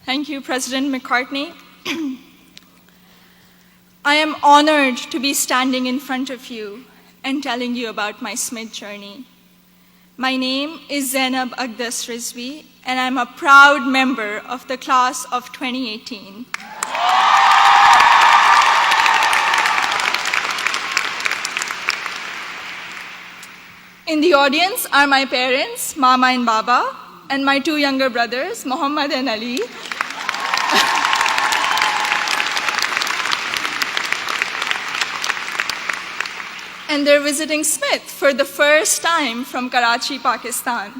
Thank you, President McCartney. I am honored to be standing in front of you and telling you about my Smith journey. My name is Zainab Aqdas Rizvi, and I'm a proud member of the class of 2018. In the audience are my parents, Mama and Baba, and my two younger brothers, Muhammad and Ali. And they're visiting Smith for the first time from Karachi, Pakistan.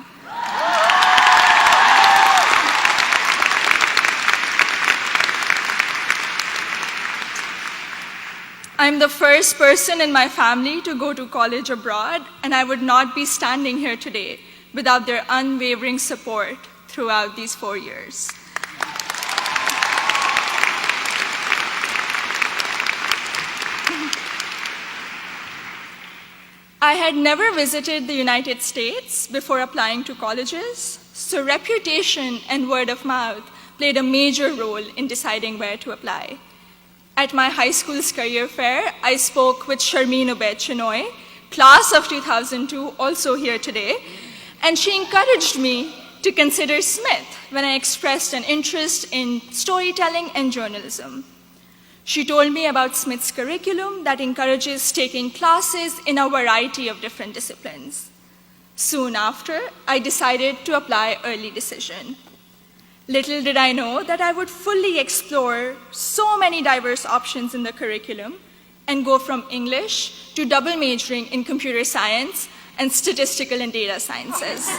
I'm the first person in my family to go to college abroad, and I would not be standing here today without their unwavering support throughout these 4 years. I had never visited the United States before applying to colleges, so reputation and word of mouth played a major role in deciding where to apply. At my high school's career fair, I spoke with Sharmeen Ubaid Chinoy, class of 2002, also here today, and she encouraged me to consider Smith when I expressed an interest in storytelling and journalism. She told me about Smith's curriculum that encourages taking classes in a variety of different disciplines. Soon after, I decided to apply early decision. Little did I know that I would fully explore so many diverse options in the curriculum and go from English to double majoring in computer science and statistical and data sciences.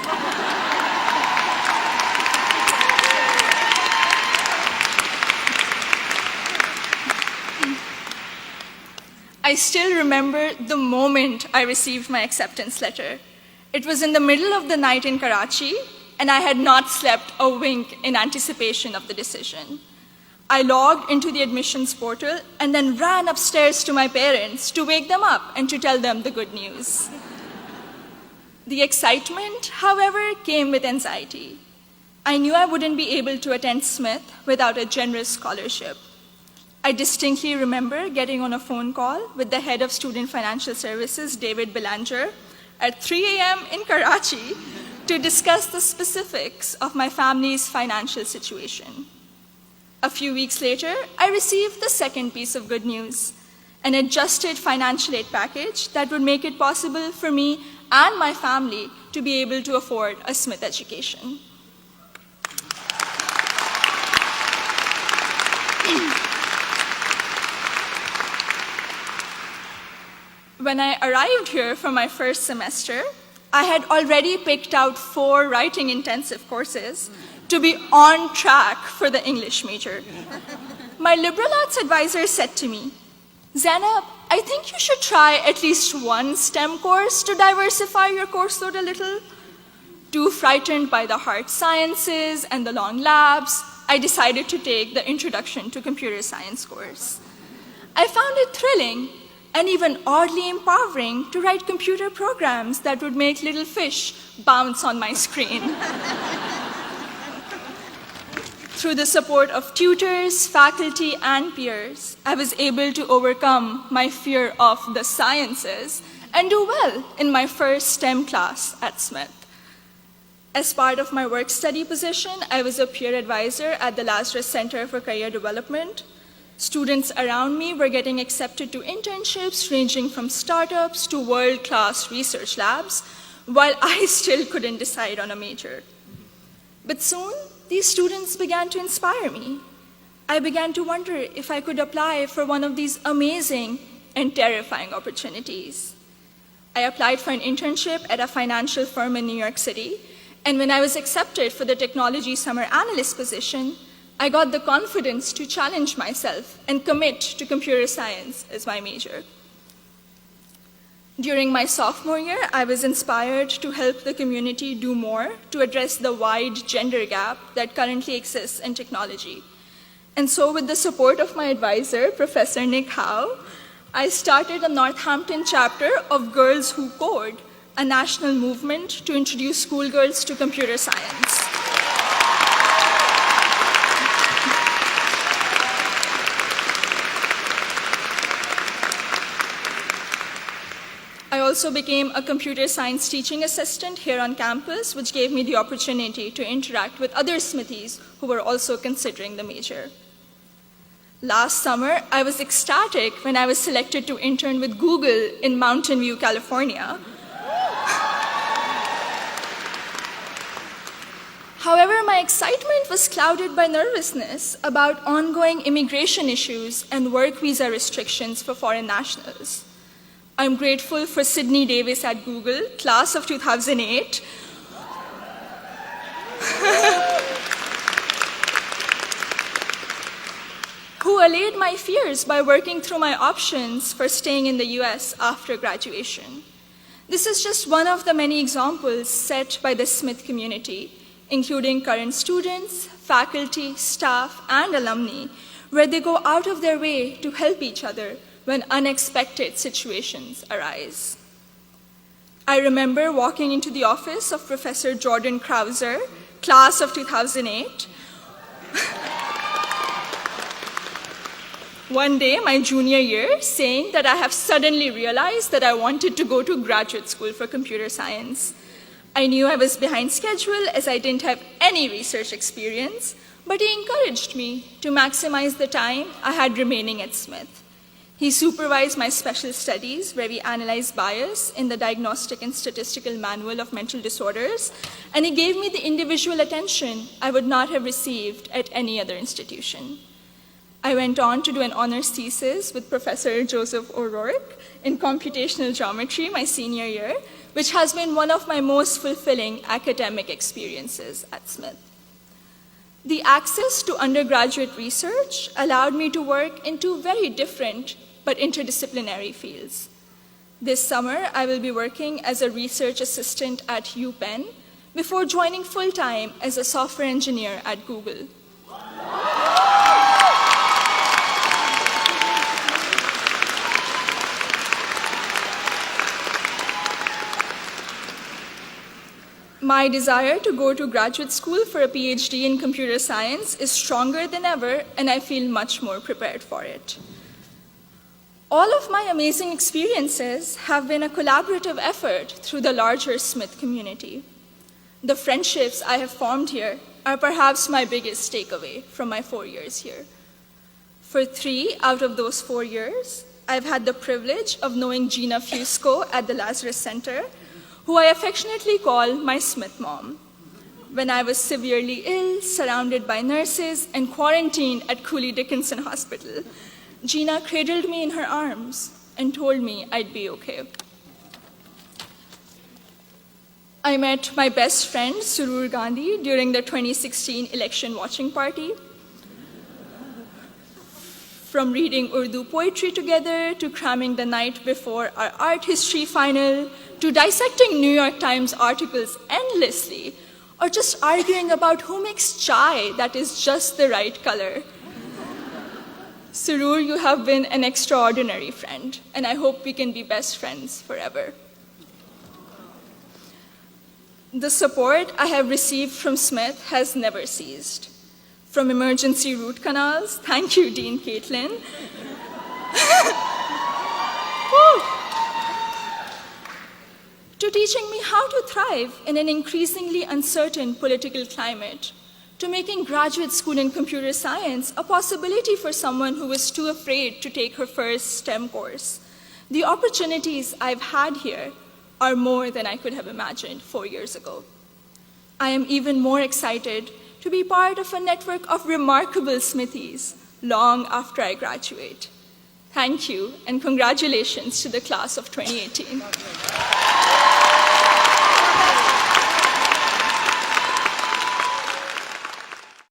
I still remember the moment I received my acceptance letter. It was in the middle of the night in Karachi, and I had not slept a wink in anticipation of the decision. I logged into the admissions portal and then ran upstairs to my parents to wake them up and to tell them the good news. The excitement, however, came with anxiety. I knew I wouldn't be able to attend Smith without a generous scholarship. I distinctly remember getting on a phone call with the head of Student Financial Services, David Belanger, at 3 a.m. in Karachi to discuss the specifics of my family's financial situation. A few weeks later, I received the second piece of good news, an adjusted financial aid package that would make it possible for me and my family to be able to afford a Smith education. When I arrived here for my first semester, I had already picked out 4 writing-intensive courses to be on track for the English major. My liberal arts advisor said to me, "Zainab, I think you should try at least one STEM course to diversify your course load a little." Too frightened by the hard sciences and the long labs, I decided to take the Introduction to Computer Science course. I found it thrilling and even oddly empowering to write computer programs that would make little fish bounce on my screen. Through the support of tutors, faculty, and peers, I was able to overcome my fear of the sciences and do well in my first STEM class at Smith. As part of my work-study position, I was a peer advisor at the Lazarus Center for Career Development. Students around me were getting accepted to internships ranging from startups to world-class research labs, while I still couldn't decide on a major. But soon, these students began to inspire me. I began to wonder if I could apply for one of these amazing and terrifying opportunities. I applied for an internship at a financial firm in New York City, and when I was accepted for the technology summer analyst position, I got the confidence to challenge myself and commit to computer science as my major. During my sophomore year, I was inspired to help the community do more to address the wide gender gap that currently exists in technology. And so with the support of my advisor, Professor Nick Howe, I started a Northampton chapter of Girls Who Code, a national movement to introduce schoolgirls to computer science. also became a computer science teaching assistant here on campus, which gave me the opportunity to interact with other Smithies who were also considering the major. Last summer, I was ecstatic when I was selected to intern with Google in Mountain View, California. However, my excitement was clouded by nervousness about ongoing immigration issues and work visa restrictions for foreign nationals. I'm grateful for Sydney Davis at Google, class of 2008, who allayed my fears by working through my options for staying in the US after graduation. This is just one of the many examples set by the Smith community, including current students, faculty, staff, and alumni, where they go out of their way to help each other when unexpected situations arise. I remember walking into the office of Professor Jordan Krauser, class of 2008, one day, my junior year, saying that I have suddenly realized that I wanted to go to graduate school for computer science. I knew I was behind schedule as I didn't have any research experience, but he encouraged me to maximize the time I had remaining at Smith. He supervised my special studies, where we analyzed bias in the Diagnostic and Statistical Manual of Mental Disorders, and he gave me the individual attention I would not have received at any other institution. I went on to do an honors thesis with Professor Joseph O'Rourke in computational geometry my senior year, which has been one of my most fulfilling academic experiences at Smith. The access to undergraduate research allowed me to work in two very different but interdisciplinary fields. This summer, I will be working as a research assistant at UPenn before joining full-time as a software engineer at Google. My desire to go to graduate school for a PhD in computer science is stronger than ever, and I feel much more prepared for it. All of my amazing experiences have been a collaborative effort through the larger Smith community. The friendships I have formed here are perhaps my biggest takeaway from my 4 years here. For 3 out of those 4 years, I've had the privilege of knowing Gina Fusco at the Lazarus Center, who I affectionately call my Smith mom. When I was severely ill, surrounded by nurses, and quarantined at Cooley Dickinson Hospital, Gina cradled me in her arms and told me I'd be okay. I met my best friend, Surur Gandhi, during the 2016 election watching party. From reading Urdu poetry together, to cramming the night before our art history final, to dissecting New York Times articles endlessly, or just arguing about who makes chai that is just the right color. Surur, you have been an extraordinary friend, and I hope we can be best friends forever. The support I have received from Smith has never ceased. From emergency root canals, thank you, Dean Caitlin, to teaching me how to thrive in an increasingly uncertain political climate, to making graduate school in computer science a possibility for someone who was too afraid to take her first STEM course. The opportunities I've had here are more than I could have imagined 4 years ago. I am even more excited to be part of a network of remarkable Smithies long after I graduate. Thank you, and congratulations to the class of 2018.